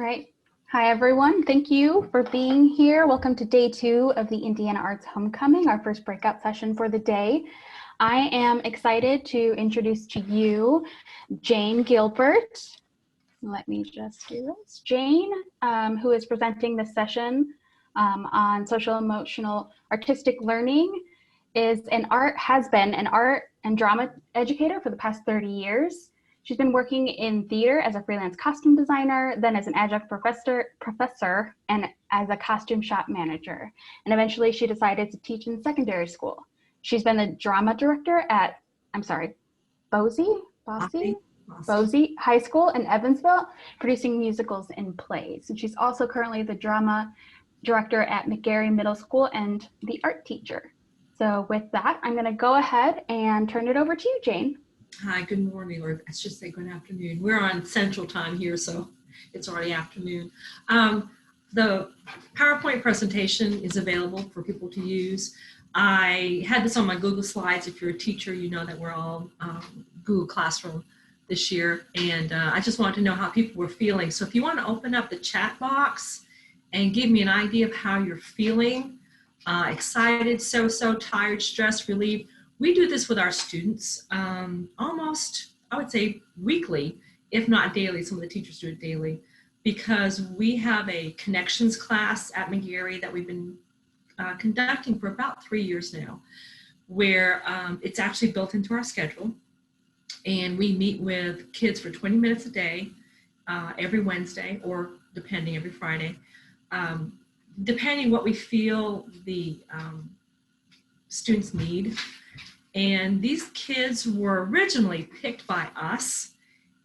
right. Hi, everyone. Thank you for being here. Welcome to day 2 of the Indiana Arts Homecoming, our first breakout session for the day. I am excited to introduce to you Jane Gilbert. Let me just do this. Jane, who is presenting this session on social emotional artistic learning, has been an art and drama educator for the past 30 years. She's been working in theater as a freelance costume designer, then as an adjunct professor, and as a costume shop manager. And eventually she decided to teach in secondary school. She's been the drama director at, Bosse High School in Evansville, producing musicals and plays. And she's also currently the drama director at McGary Middle School and the art teacher. So with that, I'm going to go ahead and turn it over to you, Jane. Hi, good morning, or I should say good afternoon. We're on Central Time here, so it's already afternoon. The PowerPoint presentation is available for people to use. I had this on my Google Slides. If you're a teacher, you know that we're all Google Classroom this year, and I just wanted to know how people were feeling. So if you want to open up the chat box and give me an idea of how you're feeling, excited, so tired, stressed, relieved. We do this with our students almost, I would say, weekly, if not daily. Some of the teachers do it daily, because we have a connections class at McGary that we've been conducting for about 3 years now, where it's actually built into our schedule. And we meet with kids for 20 minutes a day, every Wednesday, or depending, every Friday, depending what we feel the students need. And these kids were originally picked by us,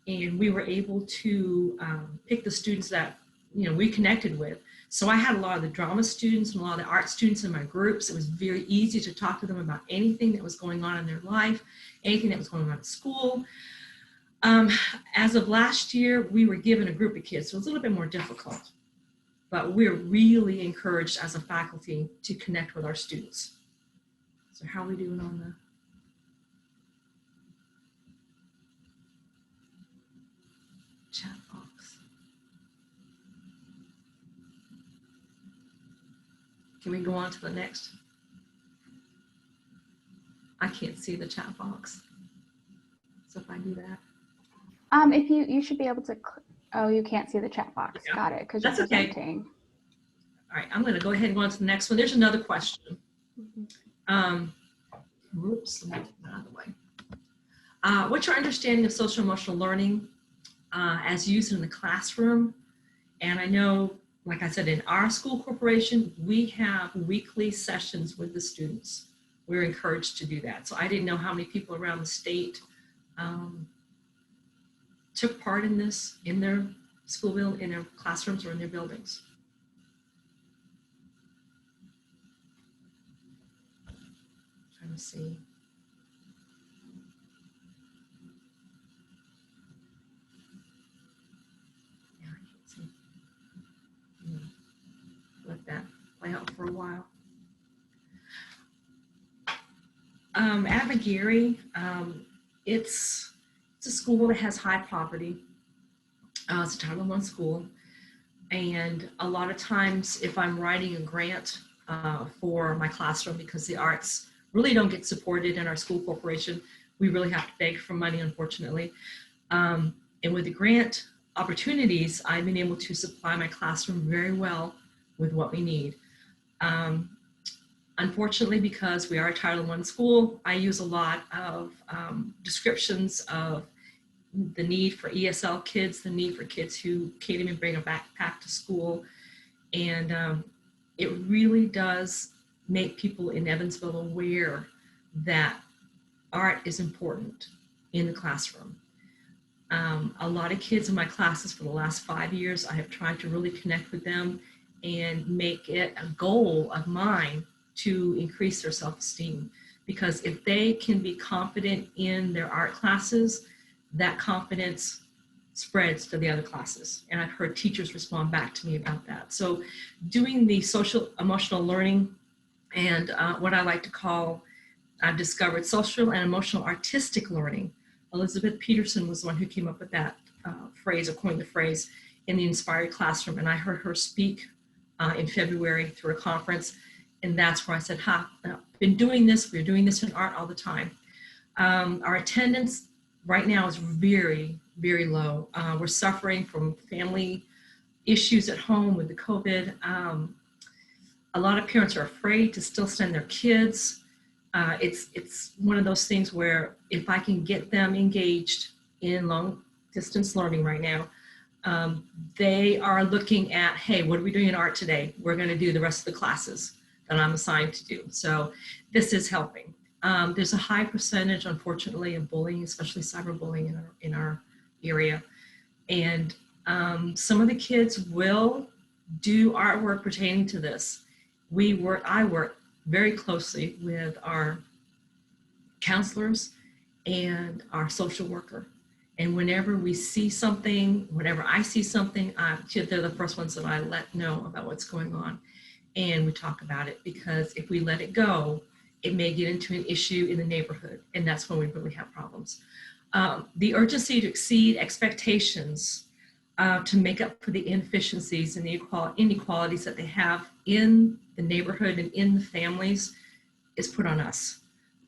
and we were able to pick the students that we connected with. So I had a lot of the drama students and a lot of the art students in my groups. It was very easy to talk to them about anything that was going on in their life, anything that was going on at school. As of last year, we were given a group of kids, so it was a little bit more difficult. But we're really encouraged as a faculty to connect with our students. So how are we doing on the chat box? Can we go on to the next? I can't see the chat box. So if I do that. If you should be able to, oh, you can't see the chat box. Yeah. Got it, because you're presenting. Okay. All right, I'm going to go ahead and go on to the next one. There's another question. Whoops, let me get that out of the way. What's your understanding of social emotional learning as used in the classroom? And I know, like I said, in our school corporation, we have weekly sessions with the students. We're encouraged to do that. So I didn't know how many people around the state took part in this in their school building, in their classrooms, or in their buildings. Trying to see. Yeah, I can't see. Let that play out for a while. At McGary, it's a school that has high poverty. It's a Title I school. And a lot of times if I'm writing a grant for my classroom, because the arts really don't get supported in our school corporation, we really have to beg for money, unfortunately. And with the grant opportunities, I've been able to supply my classroom very well with what we need. Unfortunately, because we are a Title I school, I use a lot of descriptions of the need for ESL kids, the need for kids who can't even bring a backpack to school. And it really does make people in Evansville aware that art is important in the classroom. A lot of kids in my classes for the last 5 years, I have tried to really connect with them and make it a goal of mine to increase their self-esteem. Because if they can be confident in their art classes, that confidence spreads to the other classes. And I've heard teachers respond back to me about that. So doing the social emotional learning and what I like to call, I've discovered social and emotional artistic learning. Elizabeth Peterson was the one who came up with that phrase, or coined the phrase. in the Inspired Classroom, and I heard her speak in February through a conference, and that's where I said, I've been doing this, we're doing this in art all the time. Our attendance right now is very, very low. We're suffering from family issues at home with the COVID. A lot of parents are afraid to still send their kids. It's one of those things where if I can get them engaged in long distance learning right now, they are looking at, hey, what are we doing in art today? We're going to do the rest of the classes that I'm assigned to do. So this is helping. There's a high percentage, unfortunately, of bullying, especially cyberbullying in our area. And some of the kids will do artwork pertaining to this. I work very closely with our counselors and our social worker. And whenever we see something, whenever I see something, they're the first ones that I let know about what's going on. And we talk about it, because if we let it go, it may get into an issue in the neighborhood. And that's when we really have problems. The urgency to exceed expectations to make up for the inefficiencies and the inequalities that they have in the neighborhood and in the families is put on us.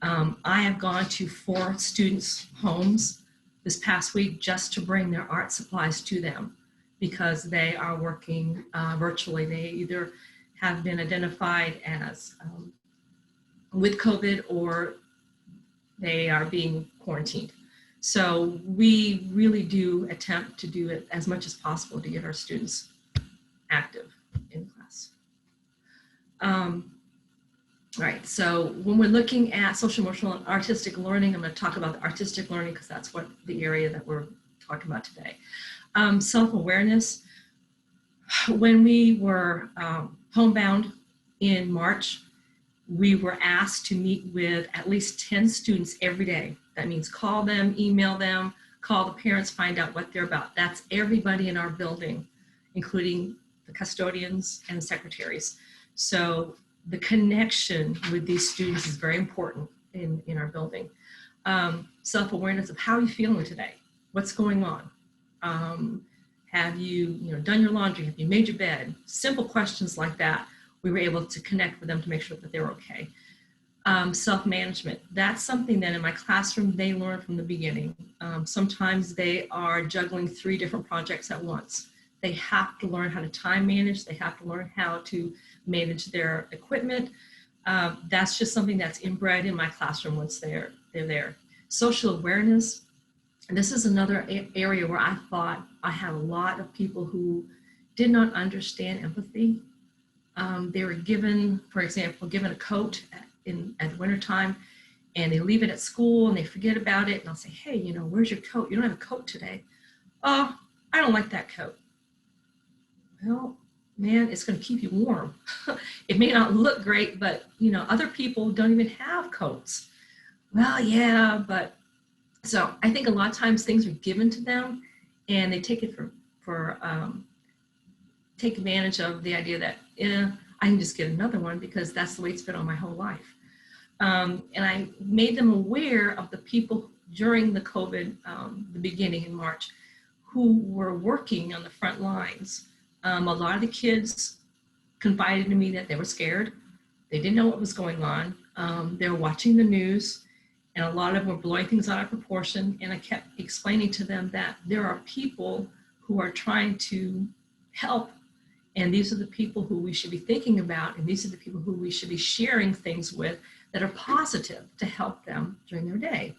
I have gone to 4 students' homes this past week just to bring their art supplies to them, because they are working virtually. They either have been identified as with COVID, or they are being quarantined. So we really do attempt to do it as much as possible to get our students active in class. All right, so when we're looking at social, emotional, and artistic learning, I'm going to talk about the artistic learning because that's what the area that we're talking about today. Self-awareness. When we were homebound in March, we were asked to meet with at least 10 students every day. That means call them, email them, call the parents, find out what they're about. That's everybody in our building, including the custodians and the secretaries. So the connection with these students is very important in our building. Self-awareness of how are you feeling today? What's going on? Have you done your laundry? Have you made your bed? Simple questions like that. We were able to connect with them to make sure that they're okay. Self-management. That's something that in my classroom, they learn from the beginning. Sometimes they are juggling 3 different projects at once. They have to learn how to time manage. They have to learn how to manage their equipment. That's just something that's inbred in my classroom once they're there. Social awareness. And this is another area where I thought I had a lot of people who did not understand empathy. They were given, for example, given a coat at wintertime, and they leave it at school and they forget about it. And I'll say, hey, where's your coat? You don't have a coat today. Oh, I don't like that coat. Well, man, it's going to keep you warm. It may not look great, but other people don't even have coats. Well, yeah, but so I think a lot of times things are given to them and they take it take advantage of the idea that I can just get another one because that's the way it's been all my whole life. And I made them aware of the people during the COVID, the beginning in March, who were working on the front lines. A lot of the kids confided to me that they were scared. They didn't know what was going on. They were watching the news, and a lot of them were blowing things out of proportion. And I kept explaining to them that there are people who are trying to help, and these are the people who we should be thinking about, and these are the people who we should be sharing things with that are positive to help them during their day.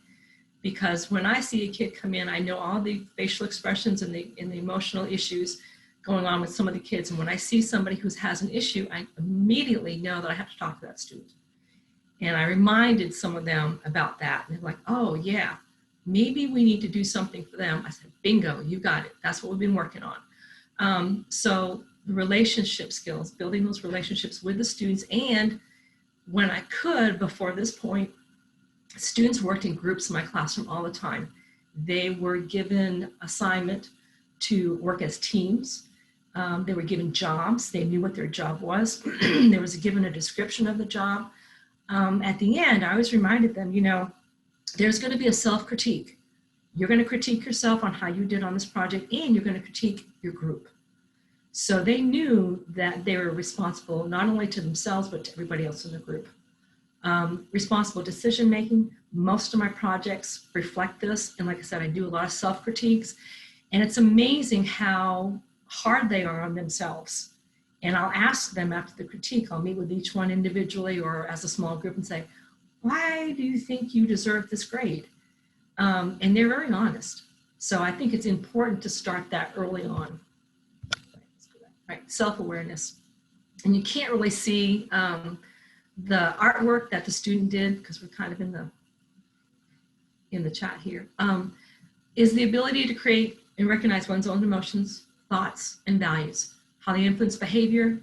Because when I see a kid come in, I know all the facial expressions and the emotional issues going on with some of the kids. And when I see somebody who has an issue, I immediately know that I have to talk to that student. And I reminded some of them about that. And they're like, oh yeah, maybe we need to do something for them. I said, bingo, you got it. That's what we've been working on. So the relationship skills, building those relationships with the students. And when I could, before this point, students worked in groups in my classroom all the time. They were given assignment to work as teams. They were given jobs. They knew what their job was. There was given a description of the job. At the end, I always reminded them, there's going to be a self-critique. You're going to critique yourself on how you did on this project, and you're going to critique your group. So they knew that they were responsible not only to themselves, but to everybody else in the group. Responsible decision making. Most of my projects reflect this. And like I said, I do a lot of self-critiques, and it's amazing how hard they are on themselves. And I'll ask them after the critique, I'll meet with each one individually or as a small group and say, why do you think you deserve this grade? And they're very honest. So I think it's important to start that early on. Right, self-awareness. And you can't really see the artwork that the student did, because we're kind of in the chat here, is the ability to create and recognize one's own emotions, thoughts, and values, how they influence behavior,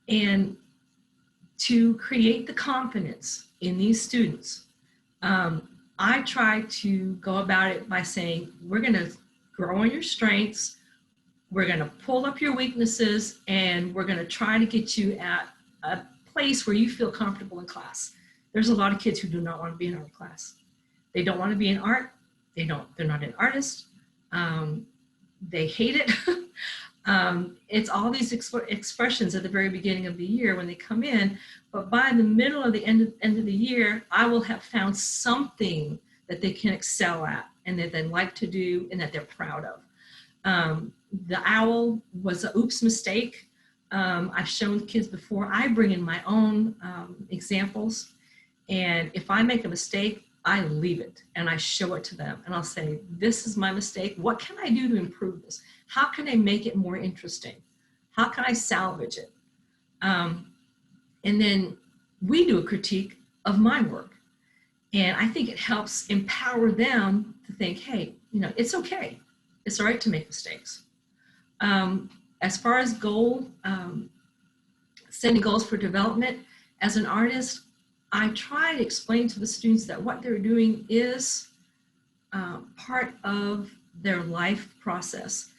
and to create the confidence in these students. I try to go about it by saying, we're going to grow on your strengths, we're going to pull up your weaknesses, and we're going to try to get you at a place where you feel comfortable in class. There's a lot of kids who do not want to be in art class. They don't want to be in art. They're not an artist. They hate it. It's all these expressions at the very beginning of the year when they come in, but by the middle of the end of the year, I will have found something that they can excel at and that they like to do and that they're proud of. The owl was an oops mistake. I've shown kids before. I bring in my own examples, and if I make a mistake, I leave it and I show it to them, and I'll say, this is my mistake. What can I do to improve this? How can I make it more interesting? How can I salvage it? And then we do a critique of my work. And I think it helps empower them to think, hey, it's okay. It's all right to make mistakes. As far as setting goals for development, as an artist, I try to explain to the students that what they're doing is part of their life process.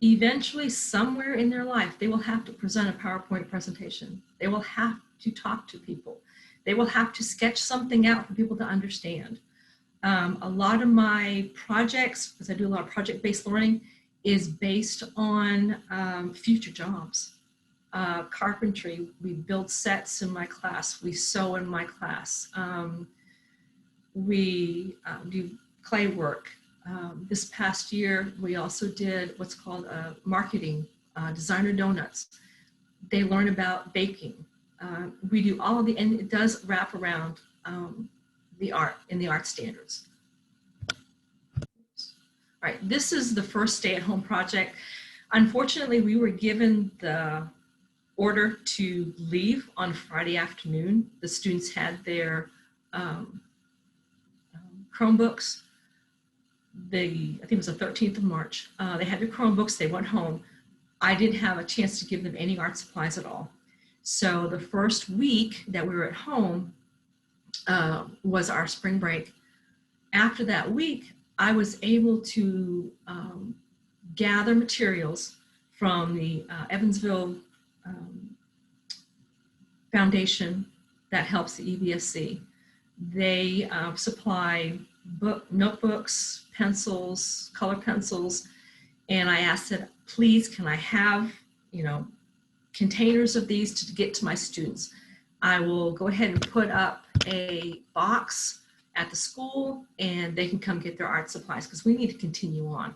Eventually, somewhere in their life, they will have to present a PowerPoint presentation. They will have to talk to people. They will have to sketch something out for people to understand. A lot of my projects, because I do a lot of project-based learning, is based on future jobs. Carpentry, we build sets in my class. We sew in my class. We do clay work. This past year, we also did what's called marketing, designer donuts. They learn about baking. We do all of and it does wrap around the art and the art standards. All right, this is the first stay-at-home project. Unfortunately, we were given the order to leave on Friday afternoon. The students had their Chromebooks. I think it was the 13th of March. They had their Chromebooks, they went home. I didn't have a chance to give them any art supplies at all. So the first week that we were at home was our spring break. After that week, I was able to gather materials from the Evansville Foundation that helps the EVSC. They supply notebooks, pencils, color pencils, and I asked that, please, can I have, containers of these to get to my students? I will go ahead and put up a box at the school and they can come get their art supplies because we need to continue on.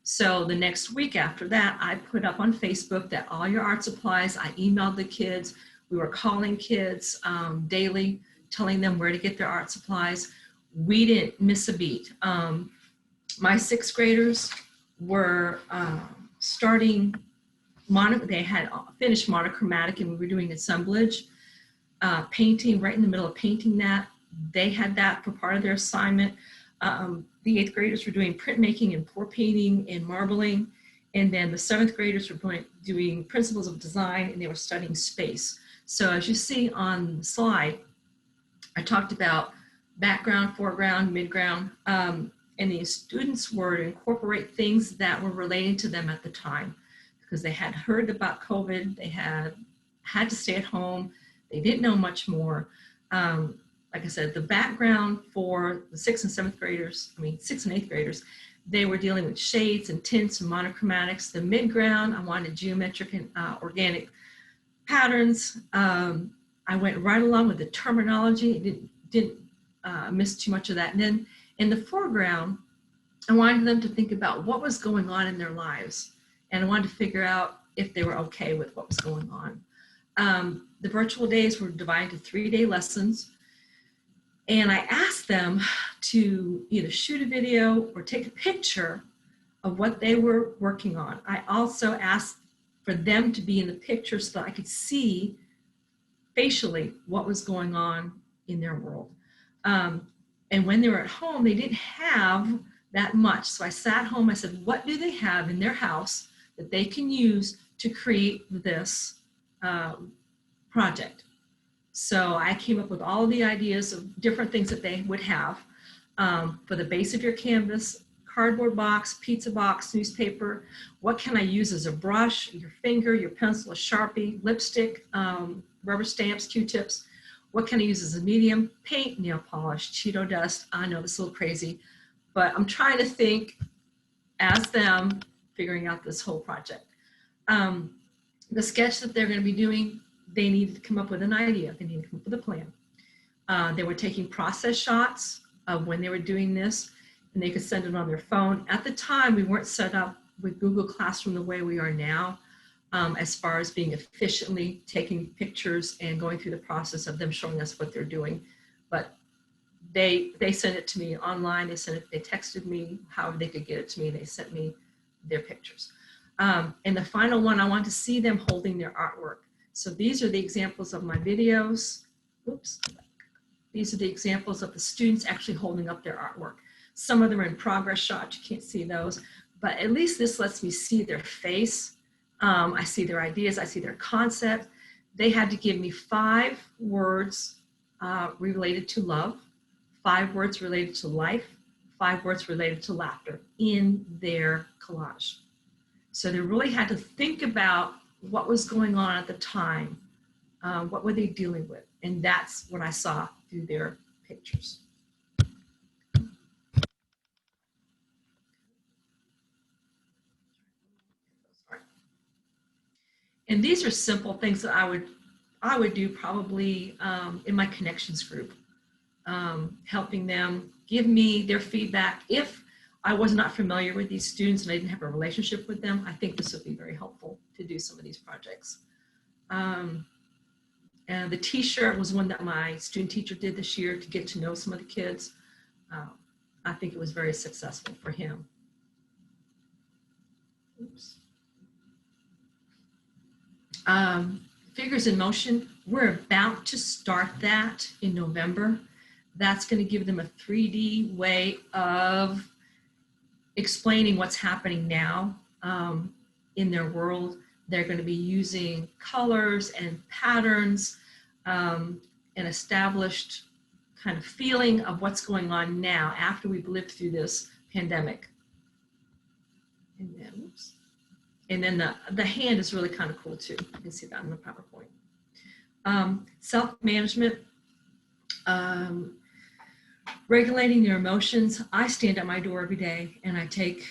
So the next week after that, I put up on Facebook that all your art supplies, I emailed the kids. We were calling kids daily, telling them where to get their art supplies. We didn't miss a beat. My sixth graders were starting, they had finished monochromatic and we were doing assemblage, painting, right in the middle of painting that. They had that for part of their assignment. The eighth graders were doing printmaking and pour painting and marbling. And then the seventh graders were doing principles of design and they were studying space. So as you see on the slide, I talked about background, foreground, midground, and the students were to incorporate things that were relating to them at the time because they had heard about COVID, they had to stay at home, they didn't know much more. like I said, the background for the 6th and 7th graders, 6th and 8th graders, they were dealing with shades and tints and monochromatics. The mid-ground, I wanted geometric and organic patterns. I went right along with the terminology. It didn't miss too much of that. And then in the foreground, I wanted them to think about what was going on in their lives. And I wanted to figure out if they were okay with what was going on. The virtual days were divided into 3-day lessons. And I asked them to either shoot a video or take a picture of what they were working on. I also asked for them to be in the picture so that I could see facially what was going on in their world. And when they were at home, they didn't have that much. So I sat home, I said, what do they have in their house that they can use to create this project? So I came up with all of the ideas of different things that they would have for the base of your canvas: cardboard box, pizza box, newspaper. What can I use as a brush, your finger, your pencil, a Sharpie, lipstick, rubber stamps, Q-tips. What can I use as a medium? Paint, nail polish, Cheeto dust. I know this is a little crazy, but I'm trying to think as them figuring out this whole project. The sketch that they're going to be doing, they needed to come up with an idea. They needed to come up with a plan. They were taking process shots of when they were doing this, and they could send it on their phone. At the time, we weren't set up with Google Classroom the way we are now, as far as being efficiently taking pictures and going through the process of them showing us what they're doing. But they sent it to me online. They texted me however they could get it to me. They sent me their pictures. And the final one, I want to see them holding their artwork. So these are the examples of my videos. Oops. These are the examples of the students actually holding up their artwork. Some of them are in progress shots. You can't see those, but at least this lets me see their face. I see their ideas. I see their concept. They had to give me 5 words related to love, 5 words related to life, 5 words related to laughter in their collage. So they really had to think about what was going on at the time. What were they dealing with? And that's what I saw through their pictures. And these are simple things that I would do probably in my connections group, helping them give me their feedback. If I was not familiar with these students and I didn't have a relationship with them, I think this would be very helpful to do some of these projects. And the t-shirt was one that my student teacher did this year to get to know some of the kids. I think it was very successful for him. Oops. Figures in motion, we're about to start that in November. That's going to give them a 3D way of explaining what's happening now in their world. They're going to be using colors and patterns, an established kind of feeling of what's going on now after we've lived through this pandemic. And then, oops. And then the hand is really kind of cool too. You can see that in the PowerPoint. Self-management, regulating your emotions. I stand at my door every day and I take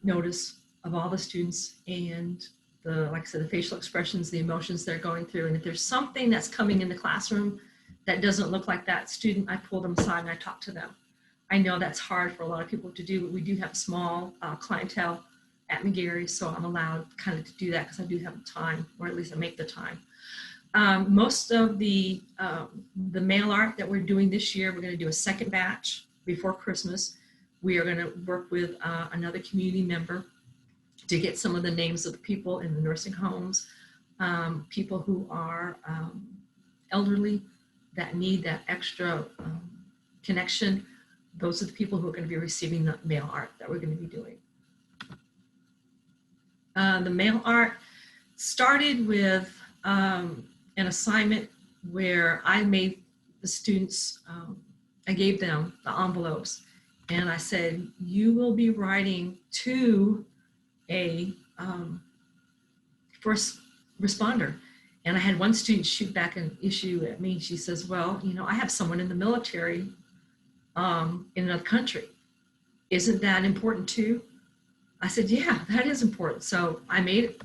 notice of all the students and like I said, the facial expressions, the emotions they're going through. And if there's something that's coming in the classroom that doesn't look like that student, I pull them aside and I talk to them. I know that's hard for a lot of people to do, but we do have a small clientele at McGary, so I'm allowed kind of to do that because I do have the time, or at least I make the time. Most of the mail art that we're doing this year, we're going to do a second batch before Christmas. We are going to work with another community member to get some of the names of the people in the nursing homes, people who are elderly that need that extra connection. Those are the people who are going to be receiving the mail art that we're going to be doing. The mail art started with an assignment where I made the students, I gave them the envelopes and I said, you will be writing to a first responder And I had one student shoot back an issue at me. She says, well, you know, I have someone in the military in another country. Isn't that important too? I said, yeah, that is important. So I made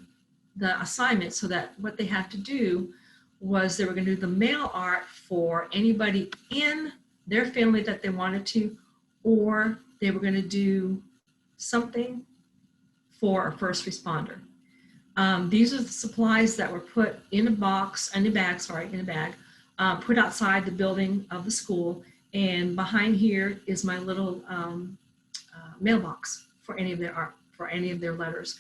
the assignment so that what they had to do was they were going to do the mail art for anybody in their family that they wanted to, or they were going to do something for a first responder. These are the supplies that were put in a bag, put outside the building of the school. And behind here is my little mailbox for any of their art, for any of their letters.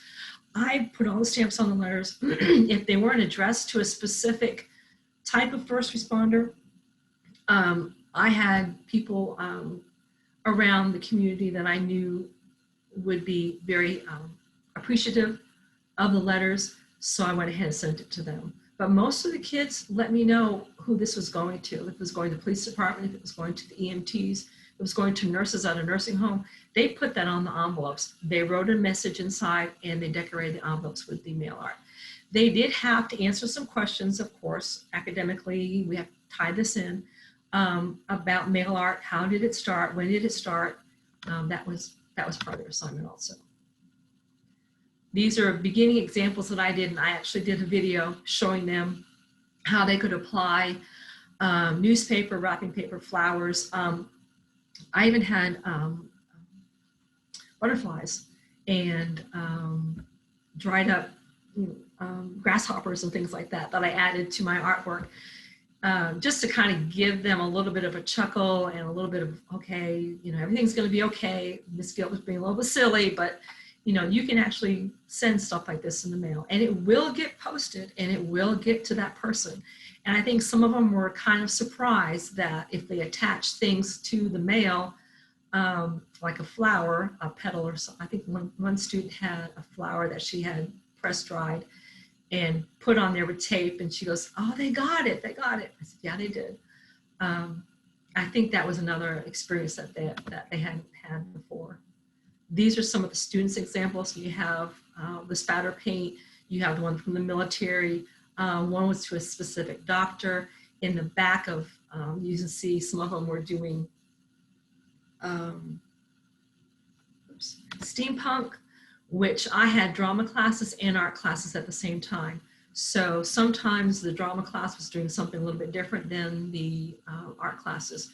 I put all the stamps on the letters. If they weren't addressed to a specific type of first responder, I had people around the community that I knew would be very appreciative of the letters, so I went ahead and sent it to them. But most of the kids let me know who this was going to. If it was going to the police department, if it was going to the EMTs, if it was going to nurses at a nursing home, they put that on the envelopes. They wrote a message inside and they decorated the envelopes with the mail art. They did have to answer some questions, of course, academically. We have to tie this in about mail art. How did it start? When did it start? That was part of their assignment also. These are beginning examples that I did, and I actually did a video showing them how they could apply newspaper, wrapping paper, flowers. I even had butterflies and dried up grasshoppers and things like that I added to my artwork, just to kind of give them a little bit of a chuckle and a little bit of, okay, you know, everything's going to be okay. Miss Gilbert was being a little bit silly, but you know, you can actually send stuff like this in the mail and it will get posted and it will get to that person. And I think some of them were kind of surprised that if they attach things to the mail, like a flower, a petal or something. I think one student had a flower that she had press dried and put on there with tape, and she goes, oh, they got it. I said, yeah, they did. I think that was another experience that they hadn't had before. These are some of the students' examples. You have the spatter paint, you have the one from the military, one was to a specific doctor. In the back of, you can see some of them were doing steampunk, which I had drama classes and art classes at the same time. So sometimes the drama class was doing something a little bit different than the art classes,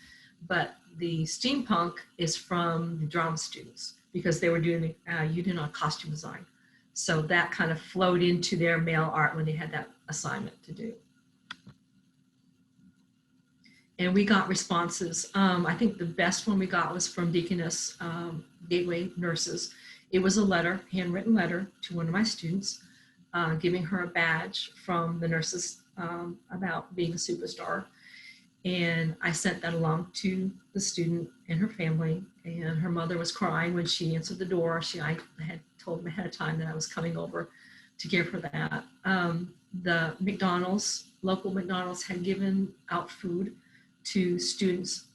but the steampunk is from the drama students because they were doing unit on costume design. So that kind of flowed into their mail art when they had that assignment to do. And we got responses. I think the best one we got was from Deaconess Gateway Nurses. It was a letter, handwritten letter to one of my students, giving her a badge from the nurses about being a superstar. And I sent that along to the student and her family, and her mother was crying when she answered the door. I had told them ahead of time that I was coming over to give her that. The McDonald's, local McDonald's, had given out food to students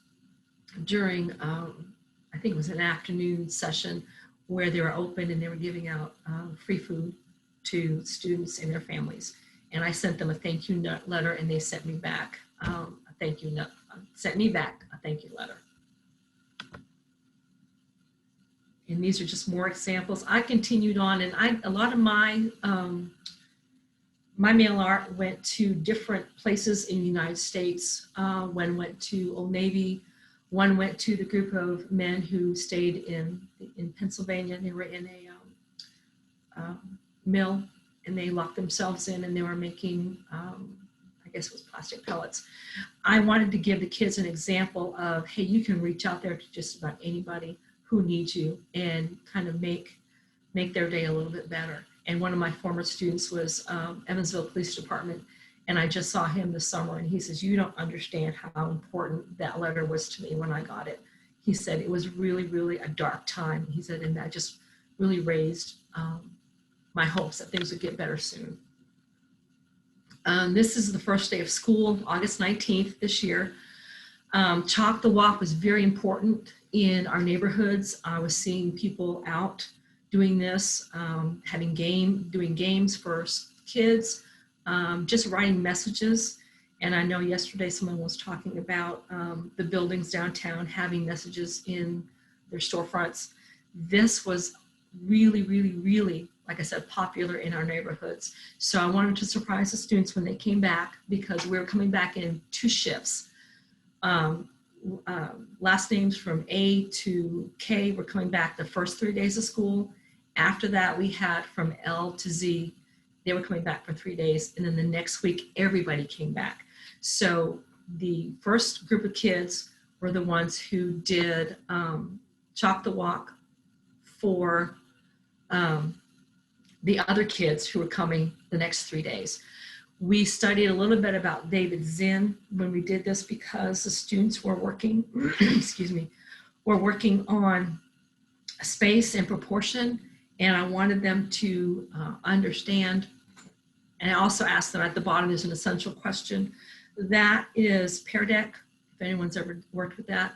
during, I think it was an afternoon session where they were open and they were giving out free food to students and their families. And I sent them a thank you letter, and they sent me back a thank you letter. And these are just more examples. I continued on, and a lot of my my mail art went to different places in the United States. One went to Old Navy. One went to the group of men who stayed in Pennsylvania. They were in a mill, and they locked themselves in, and they were making, I guess it was plastic pellets. I wanted to give the kids an example of, hey, you can reach out there to just about anybody who needs you and kind of make their day a little bit better. And one of my former students was Evansville Police Department, and I just saw him this summer, and he says, you don't understand how important that letter was to me when I got it. He said it was really, really a dark time. He said, and that just really raised my hopes that things would get better soon. This is the first day of school, August 19th this year. Chalk the Walk was very important in our neighborhoods. I was seeing people out doing this, doing games for kids, just writing messages. And I know yesterday someone was talking about the buildings downtown having messages in their storefronts. This was really, really, really, like I said, popular in our neighborhoods. So I wanted to surprise the students when they came back, because we were coming back in 2 shifts. Last names from A to K were coming back the first 3 days of school. After that, we had from L to Z, they were coming back for 3 days. And then the next week, everybody came back. So the first group of kids were the ones who did Chalk the Walk for the other kids who were coming the next 3 days. We studied a little bit about David Zinn when we did this, because the students were working, excuse me, were working on space and proportion, and I wanted them to understand. And I also asked them at the bottom, there's an essential question. That is Pear Deck, if anyone's ever worked with that.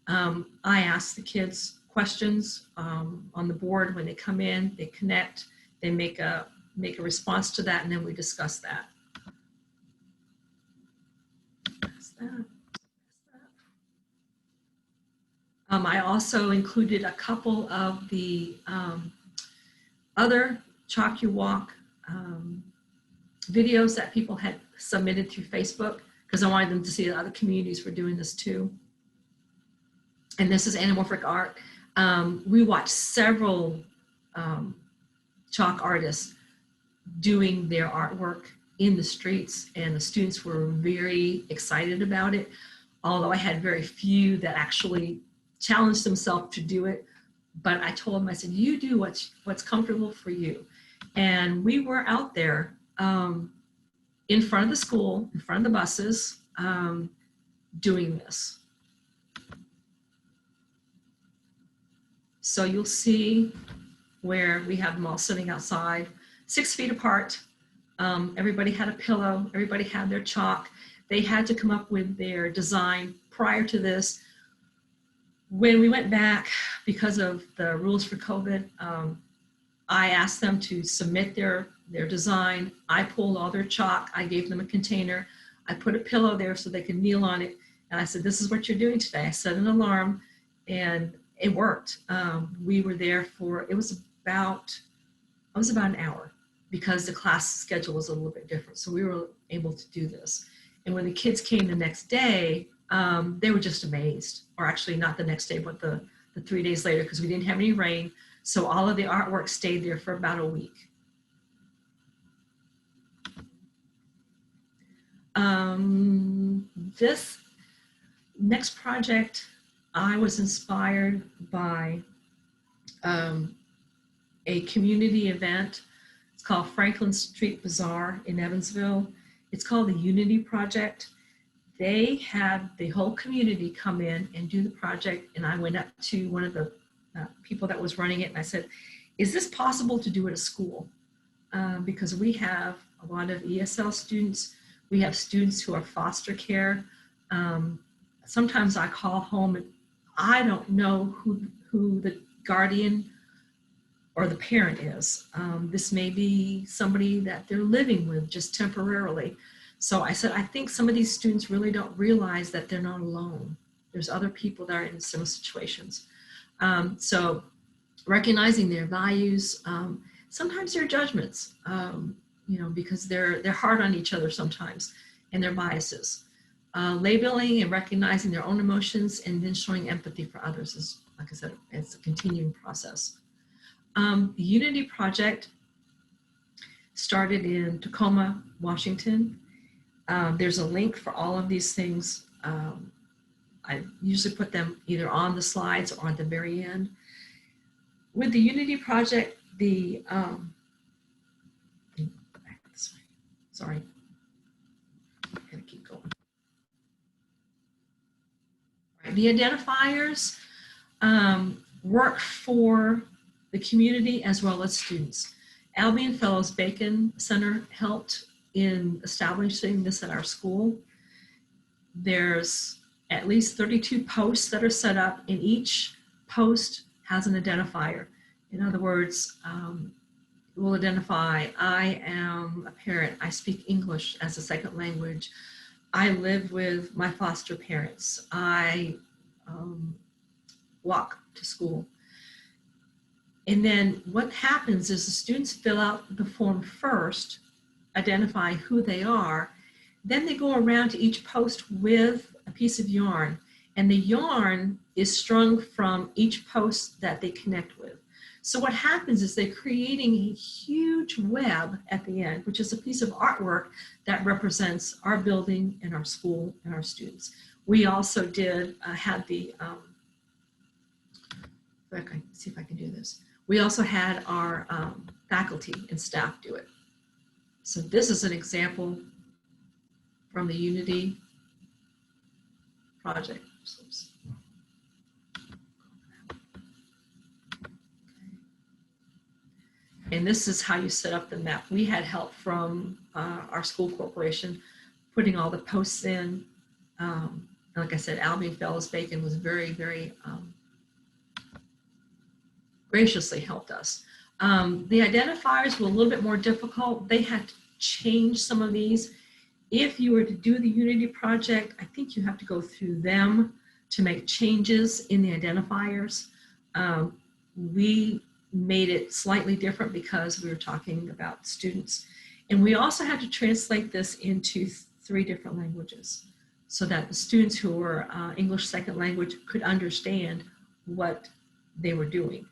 I ask the kids questions on the board when they come in, they connect, they make a response to that, and then we discuss that. I also included a couple of the other Chalk Your Walk videos that people had submitted through Facebook, because I wanted them to see that other communities were doing this too. And this is anamorphic art. We watched several chalk artists doing their artwork in the streets, and the students were very excited about it, although I had very few that actually challenged themselves to do it. But I told them, I said, you do what's comfortable for you. And we were out there in front of the school, in front of the buses, doing this. So you'll see where we have them all sitting outside, 6 feet apart. Everybody had a pillow, everybody had their chalk. They had to come up with their design prior to this. When we went back, because of the rules for COVID, I asked them to submit their design. I pulled all their chalk, I gave them a container. I put a pillow there so they could kneel on it. And I said, this is what you're doing today. I set an alarm, and it worked. We were there for, it was about an hour, because the class schedule was a little bit different. So we were able to do this. And when the kids came the next day, they were just amazed. Or actually not the next day, but the 3 days later, because we didn't have any rain. So all of the artwork stayed there for about a week. This next project, I was inspired by a community event. It's called Franklin Street Bazaar in Evansville. It's called the Unity Project. They had the whole community come in and do the project, and I went up to one of the people that was running it, and I said, is this possible to do at a school? Because we have a lot of ESL students. We have students who are foster care. Sometimes I call home and I don't know who the guardian or the parent is. This may be somebody that they're living with just temporarily. So I said, I think some of these students really don't realize that they're not alone. There's other people that are in similar situations. So recognizing their values, sometimes their judgments, because they're hard on each other sometimes, and their biases. Labeling and recognizing their own emotions, and then showing empathy for others is, like I said, it's a continuing process. The Unity Project started in Tacoma, Washington. There's a link for all of these things. I usually put them either on the slides or at the very end. With the Unity Project, sorry, I'm gonna keep going. The identifiers work for the community as well as students. Albion Fellows Bacon Center helped in establishing this at our school. There's at least 32 posts that are set up, and each post has an identifier. In other words, will identify, I am a parent, I speak English as a second language, I live with my foster parents, I walk to school. And then what happens is the students fill out the form first, identify who they are, then they go around to each post with a piece of yarn, and the yarn is strung from each post that they connect with. So what happens is they're creating a huge web at the end, which is a piece of artwork that represents our building and our school and our students. We also did had the, okay, see if I can do this. We also had our faculty and staff do it. So this is an example from the Unity project. Oops. And this is how you set up the map. We had help from our school corporation putting all the posts in. Like I said, Albion Fellows Bacon was very, very graciously helped us. The identifiers were a little bit more difficult. They had to change some of these. If you were to do the Unity project, I think you have to go through them to make changes in the identifiers. We made it slightly different because we were talking about students. And we also had to translate this into 3 different languages so that the students who were English second language could understand what they were doing.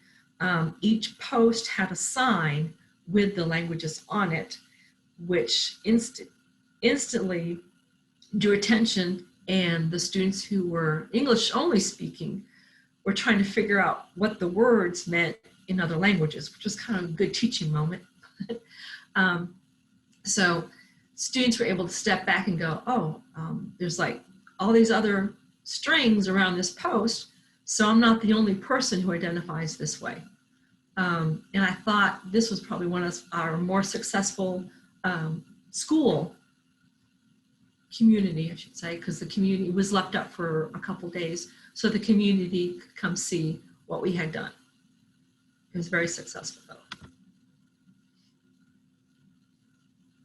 Each post had a sign with the languages on it, which instantly drew attention, and the students who were English only speaking were trying to figure out what the words meant in other languages, which was kind of a good teaching moment. So students were able to step back and go, oh, there's like all these other strings around this post, so I'm not the only person who identifies this way. And I thought this was probably one of our more successful school community, I should say, because the community was left up for a couple days so the community could come see what we had done. It was very successful though.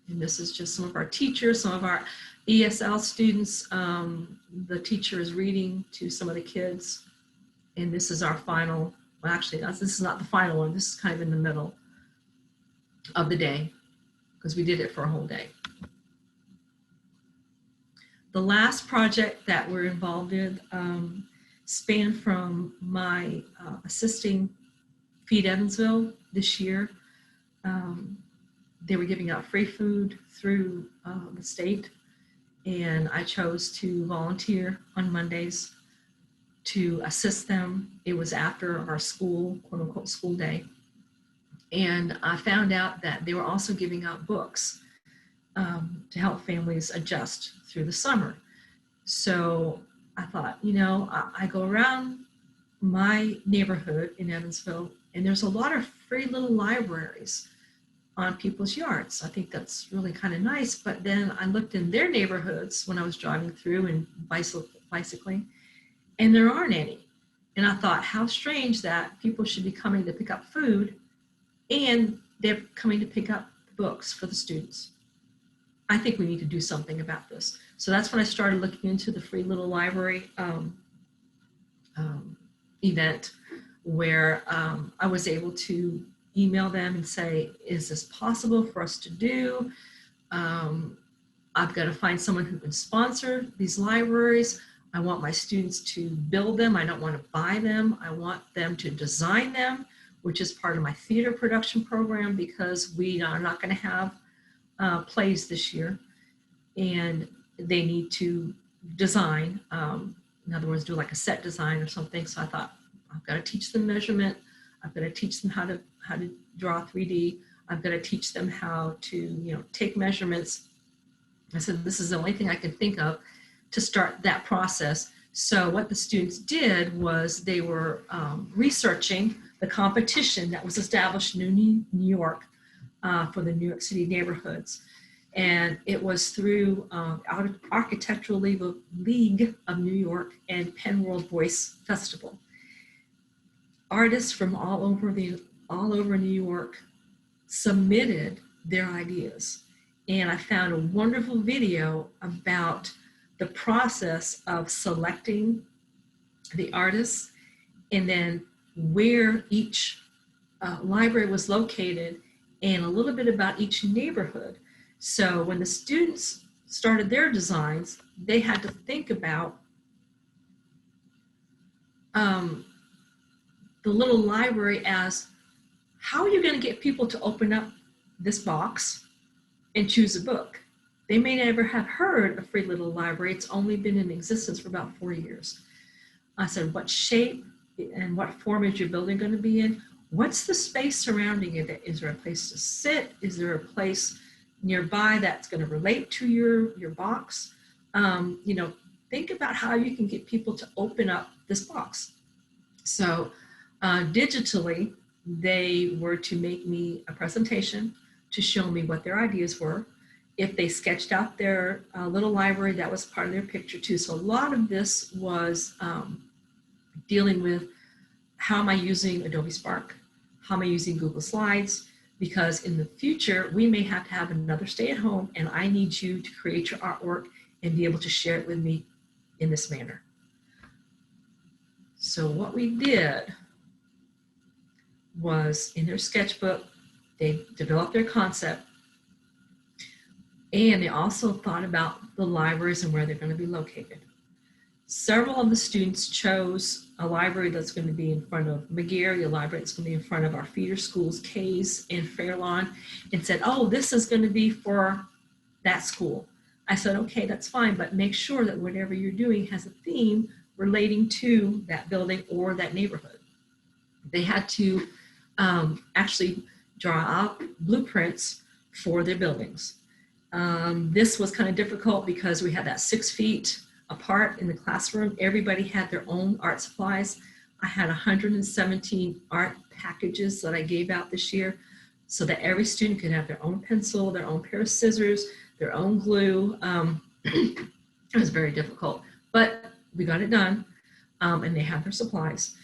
And this is just some of our teachers, some of our ESL students. The teacher is reading to some of the kids. And this is our final, well actually this is not the final one, this is kind of in the middle of the day because we did it for a whole day. The last project that we're involved in spanned from my assisting Feed Evansville this year. They were giving out free food through the state, and I chose to volunteer on Mondays to assist them. It was after our school, quote unquote, school day. And I found out that they were also giving out books to help families adjust through the summer. So I thought, you know, I go around my neighborhood in Evansville, and there's a lot of free little libraries on people's yards. I think that's really kind of nice. But then I looked in their neighborhoods when I was driving through and bicycling, and there aren't any. And I thought, how strange that people should be coming to pick up food and they're coming to pick up books for the students. I think we need to do something about this. So that's when I started looking into the free little library event, where I was able to email them and say, is this possible for us to do? I've got to find someone who can sponsor these libraries. I want my students to build them. I don't want to buy them. I want them to design them, which is part of my theater production program, because we are not going to have plays this year, and they need to design, in other words, do like a set design or something. So I thought, I've got to teach them measurement. I've got to teach them how to draw 3D. I've got to teach them how to, you know, take measurements. I said, this is the only thing I can think of to start that process. So what the students did was they were researching the competition that was established in New York for the New York City neighborhoods. And it was through Architectural League of New York and Penn World Voice Festival. Artists from all over New York submitted their ideas. And I found a wonderful video about the process of selecting the artists and then where each library was located and a little bit about each neighborhood. So when the students started their designs, they had to think about the little library as, how are you going to get people to open up this box and choose a book? They may never have heard of Free Little Library. It's only been in existence for about 4 years. I said, what shape and what form is your building going to be in? What's the space surrounding it? Is there a place to sit? Is there a place nearby that's going to relate to your box? You know, think about how you can get people to open up this box. So digitally, they were to make me a presentation to show me what their ideas were. If they sketched out their little library, that was part of their picture too. So a lot of this was dealing with, how am I using Adobe Spark? How am I using Google Slides? Because in the future, we may have to have another stay at home, and I need you to create your artwork and be able to share it with me in this manner. So what we did was, in their sketchbook, they developed their concept, and they also thought about the libraries and where they're going to be located. Several of the students chose a library that's going to be in front of McGary, a library that's going to be in front of our feeder schools, Kays and Fairlawn, and said, oh, this is going to be for that school. I said, okay, that's fine, but make sure that whatever you're doing has a theme relating to that building or that neighborhood. They had to actually draw out blueprints for their buildings. This was kind of difficult because we had that 6 feet apart in the classroom. Everybody had their own art supplies. I had 117 art packages that I gave out this year so that every student could have their own pencil, their own pair of scissors, their own glue. It was very difficult, but we got it done, and they had their supplies.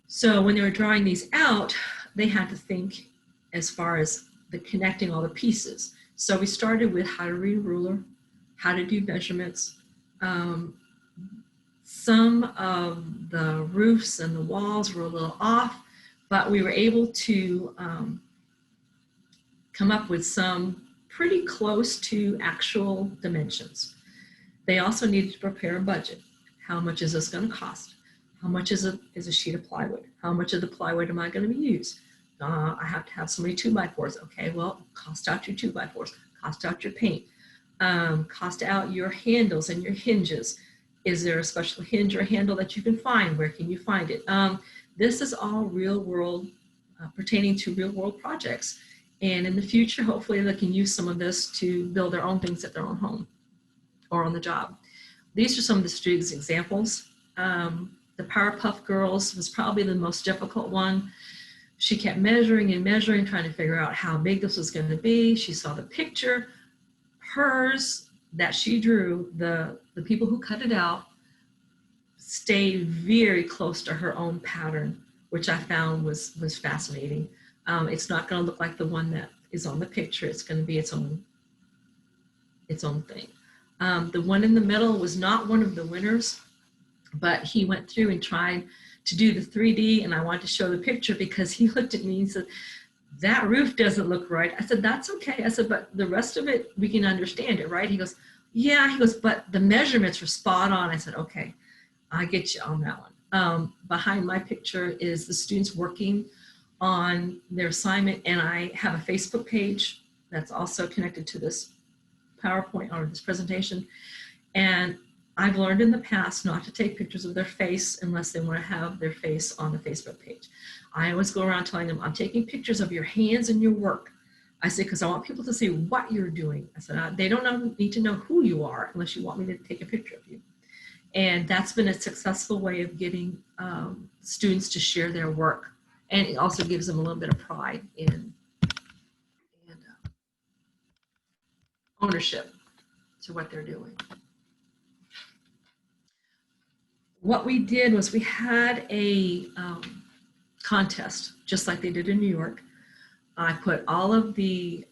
So when they were drawing these out, they had to think as far as the connecting all the pieces. So we started with how to read a ruler, how to do measurements. Some of the roofs and the walls were a little off, but we were able to come up with some pretty close to actual dimensions. They also needed to prepare a budget. How much is this going to cost? How much is a sheet of plywood? How much of the plywood am I going to use? I have to have so many 2x4s. Okay, well, cost out your 2x4s, cost out your paint, cost out your handles and your hinges. Is there a special hinge or handle that you can find? Where can you find it? This is all real world, pertaining to real world projects. And in the future, hopefully they can use some of this to build their own things at their own home or on the job. These are some of the students' examples. The Powerpuff Girls was probably the most difficult one. She kept measuring and measuring, trying to figure out how big this was going to be. She saw the picture. Hers that she drew, the people who cut it out stayed very close to her own pattern, which I found was fascinating. It's not going to look like the one that is on the picture. It's going to be its own thing. The one in the middle was not one of the winners, but he went through and tried to do the 3D, and I wanted to show the picture because he looked at me and said, that roof doesn't look right. I said, that's okay. I said, but the rest of it, we can understand it, right? He goes, yeah. He goes, but the measurements were spot on. I said, okay, I get you on that one. Behind my picture is the students working on their assignment, and I have a Facebook page that's also connected to this PowerPoint or this presentation. And I've learned in the past not to take pictures of their face unless they want to have their face on the Facebook page. I always go around telling them, I'm taking pictures of your hands and your work. I say, because I want people to see what you're doing. I said, they don't need to know who you are unless you want me to take a picture of you. And that's been a successful way of getting students to share their work. And it also gives them a little bit of pride in ownership to what they're doing. What we did was we had a contest, just like they did in New York. I put all of the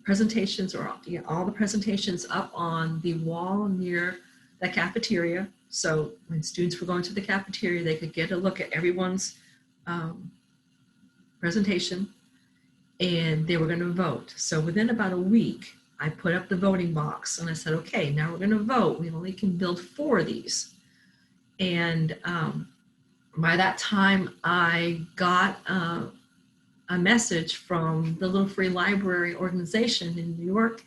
presentations, or all the presentations up on the wall near the cafeteria. So when students were going to the cafeteria, they could get a look at everyone's presentation, and they were going to vote. So within about a week, I put up the voting box and I said, okay, now we're going to vote. We only can build 4 of these. And by that time, I got a message from the Little Free Library organization in New York.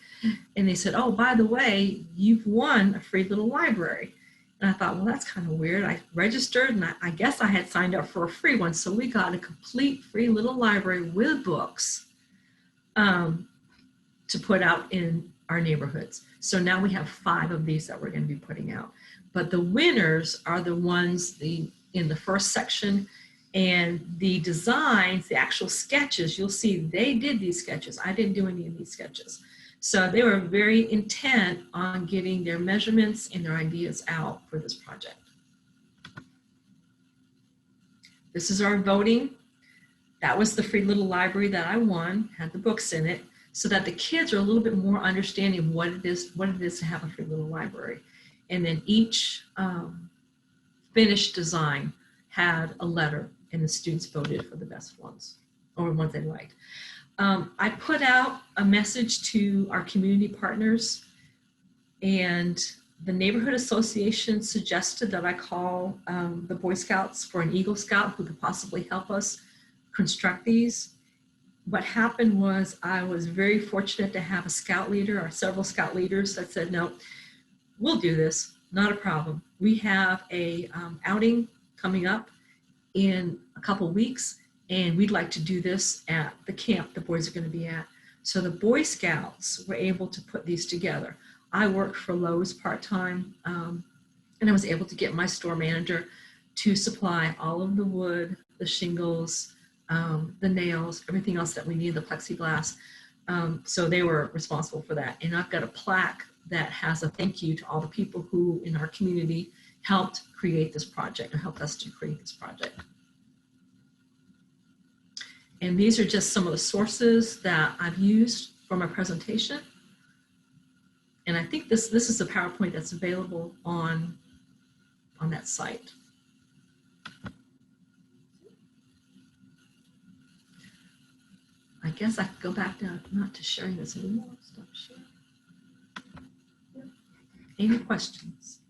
And they said, oh, by the way, you've won a free little library. And I thought, well, that's kind of weird. I registered, and I guess I had signed up for a free one. So we got a complete free little library with books to put out in our neighborhoods. So now we have 5 of these that we're going to be putting out. But the winners are the ones in the first section, and the designs, the actual sketches, you'll see they did these sketches. I didn't do any of these sketches. So they were very intent on getting their measurements and their ideas out for this project. This is our voting. That was the free little library that I won, had the books in it, so that the kids are a little bit more understanding what it is to have a free little library. And then each finished design had a letter, and the students voted for the best ones, or ones they liked. I put out a message to our community partners, and the neighborhood association suggested that I call the Boy Scouts for an Eagle Scout who could possibly help us construct these. What happened was I was very fortunate to have a scout leader, or several scout leaders, that said, no, we'll do this, not a problem. We have a outing coming up in a couple weeks, and we'd like to do this at the camp the boys are going to be at. So the Boy Scouts were able to put these together. I worked for Lowe's part-time, and I was able to get my store manager to supply all of the wood, the shingles, the nails, everything else that we need, the plexiglass. So they were responsible for that. And I've got a plaque that has a thank you to all the people who in our community helped create this project, or helped us to create this project. And these are just some of the sources that I've used for my presentation. And I think this is a PowerPoint that's available on that site. I guess I could go back down, not to sharing this anymore. Stop sharing. Yeah. Any questions?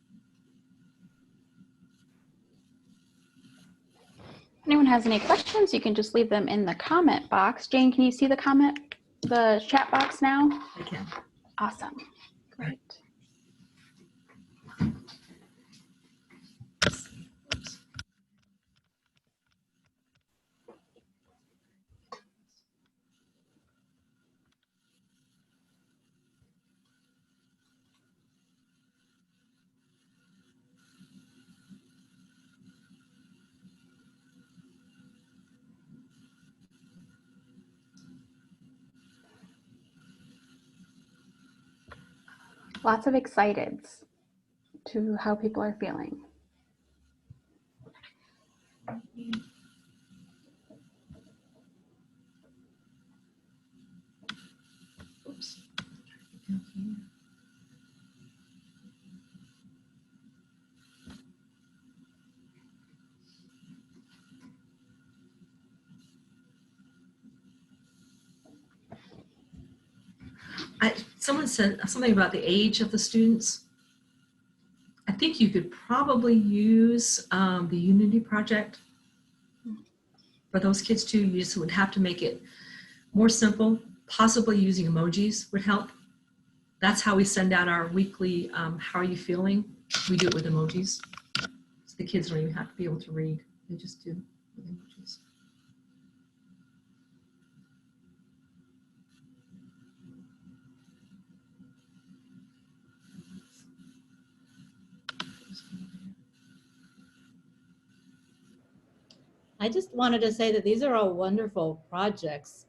If anyone has any questions, you can just leave them in the comment box. Jane, can you see the chat box now? I can. Awesome. Great. Lots of exciteds to how people are feeling. Oops. Someone said something about the age of the students. I think you could probably use the Unity project for those kids too. You just would have to make it more simple. Possibly using emojis would help. That's how we send out our weekly how are you feeling? We do it with emojis. So the kids don't even have to be able to read. They just do with emojis. I just wanted to say that these are all wonderful projects.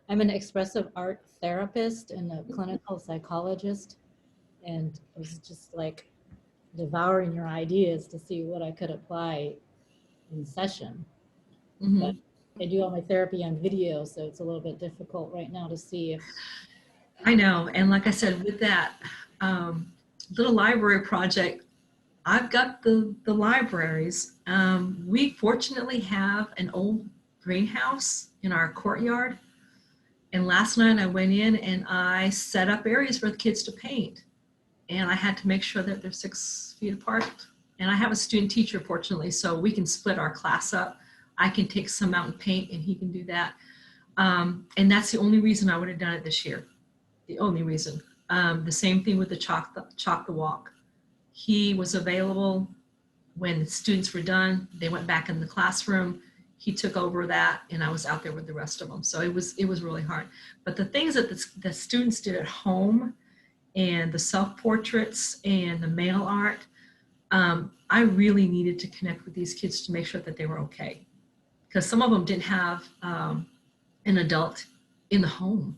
I'm an expressive art therapist and a clinical psychologist, and I was just like devouring your ideas to see what I could apply in session. Mm-hmm. But I do all my therapy on video, so it's a little bit difficult right now to see if. I know. And like I said, with that little library project, I've got the libraries. We fortunately have an old greenhouse in our courtyard. And last night I went in and I set up areas for the kids to paint. And I had to make sure that they're 6 feet apart. And I have a student teacher, fortunately, so we can split our class up. I can take some out and paint, and he can do that. And that's the only reason I would have done it this year. The only reason. The same thing with the chalk the walk. He was available when the students were done. They went back in the classroom. He took over that, and I was out there with the rest of them. So it was really hard. But the things that the students did at home, and the self-portraits and the mail art, I really needed to connect with these kids to make sure that they were okay. Because some of them didn't have an adult in the home.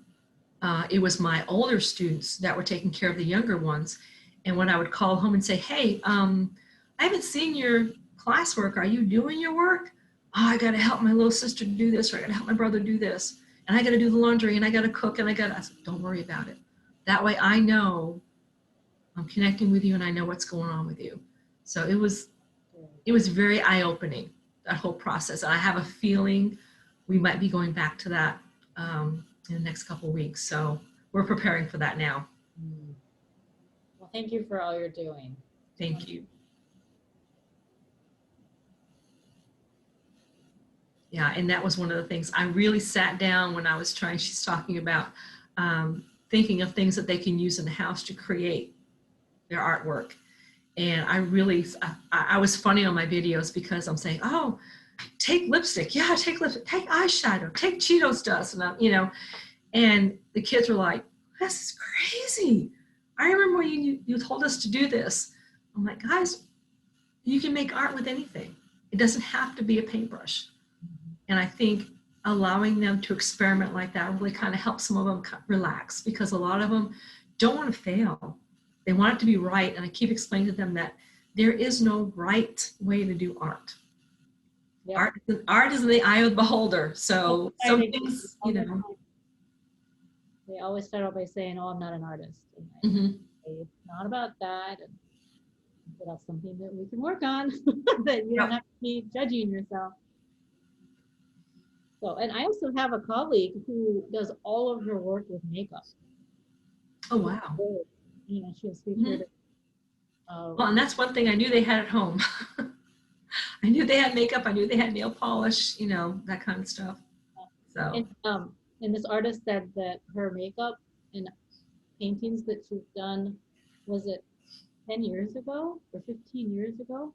It was my older students that were taking care of the younger ones. And when I would call home and say, hey, I haven't seen your classwork. Are you doing your work? Oh, I got to help my little sister do this, or I got to help my brother do this. And I got to do the laundry, and I got to cook, and I said, don't worry about it. That way I know I'm connecting with you and I know what's going on with you. So it was very eye-opening, that whole process. And I have a feeling we might be going back to that in the next couple of weeks. So we're preparing for that now. Well, thank you for all you're doing. Thank you. Yeah, and that was one of the things I really sat down when I was trying, she's talking about thinking of things that they can use in the house to create their artwork. And I was funny on my videos because I'm saying, oh, take lipstick. Yeah, take lipstick, take eyeshadow, take Cheetos dust. And and the kids were like, this is crazy. I remember when you told us to do this. I'm like, guys, you can make art with anything. It doesn't have to be a paintbrush. And I think allowing them to experiment like that really kind of helps some of them relax, because a lot of them don't want to fail. They want it to be right. And I keep explaining to them that there is no right way to do art. Yep. Art is in the eye of the beholder. So some things, They always start out by saying, oh, I'm not an artist. And it's not about that. And that's something that we can work on, that you don't have to be judging yourself. So, and I also have a colleague who does all of her work with makeup. Oh, wow. She was featured. Well, and that's one thing I knew they had at home. I knew they had makeup. I knew they had nail polish, that kind of stuff. So. And this artist said that her makeup and paintings that she's done, was it 10 years ago or 15 years ago,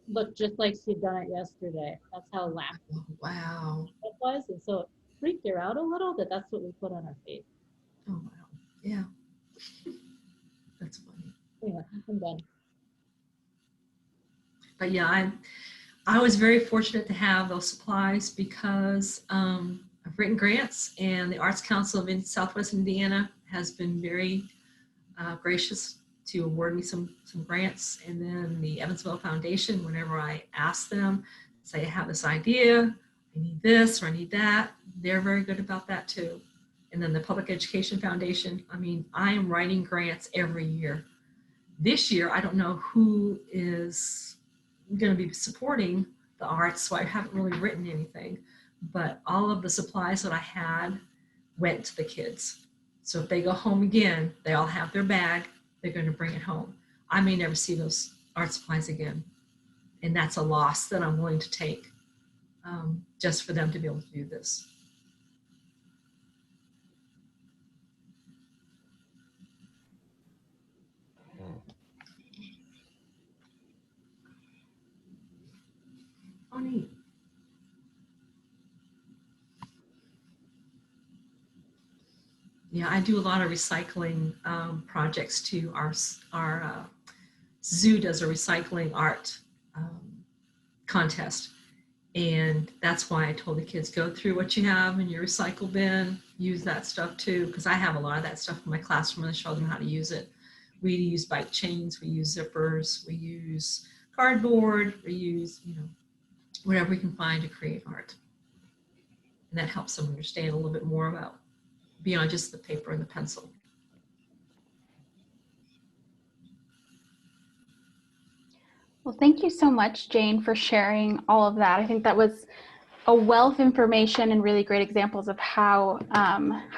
look just like she'd done it yesterday. That's how lax it was. And so it freaked her out a little that that's what we put on our face. Oh, wow. Yeah. That's funny. Anyway, I'm done. But yeah, I was very fortunate to have those supplies because I've written grants, and the Arts Council of Southwest Indiana has been very gracious to award me some grants. And then the Evansville Foundation, whenever I ask them, say I have this idea, I need this or I need that, they're very good about that too. And then the Public Education Foundation, I am writing grants every year. This year, I don't know who is going to be supporting the arts, so I haven't really written anything, but all of the supplies that I had went to the kids. So if they go home again, they all have their bag, they're going to bring it home. I may never see those art supplies again. And that's a loss that I'm willing to take just for them to be able to do this. Oh, neat. Yeah, I do a lot of recycling projects too. Our zoo does a recycling art contest. And that's why I told the kids, go through what you have in your recycle bin, use that stuff too, because I have a lot of that stuff in my classroom and I show them how to use it. We use bike chains, we use zippers, we use cardboard, we use, whatever we can find to create art. And that helps them understand a little bit more about beyond just the paper and the pencil. Well, thank you so much, Jane, for sharing all of that. I think that was a wealth of information and really great examples of how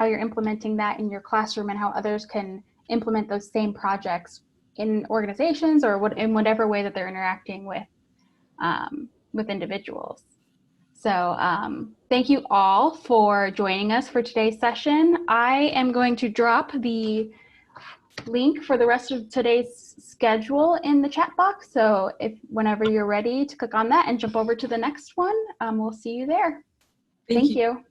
you're implementing that in your classroom and how others can implement those same projects in organizations or in whatever way that they're interacting with individuals. So thank you all for joining us for today's session. I am going to drop the link for the rest of today's schedule in the chat box. So whenever you're ready to click on that and jump over to the next one, we'll see you there. Thank you.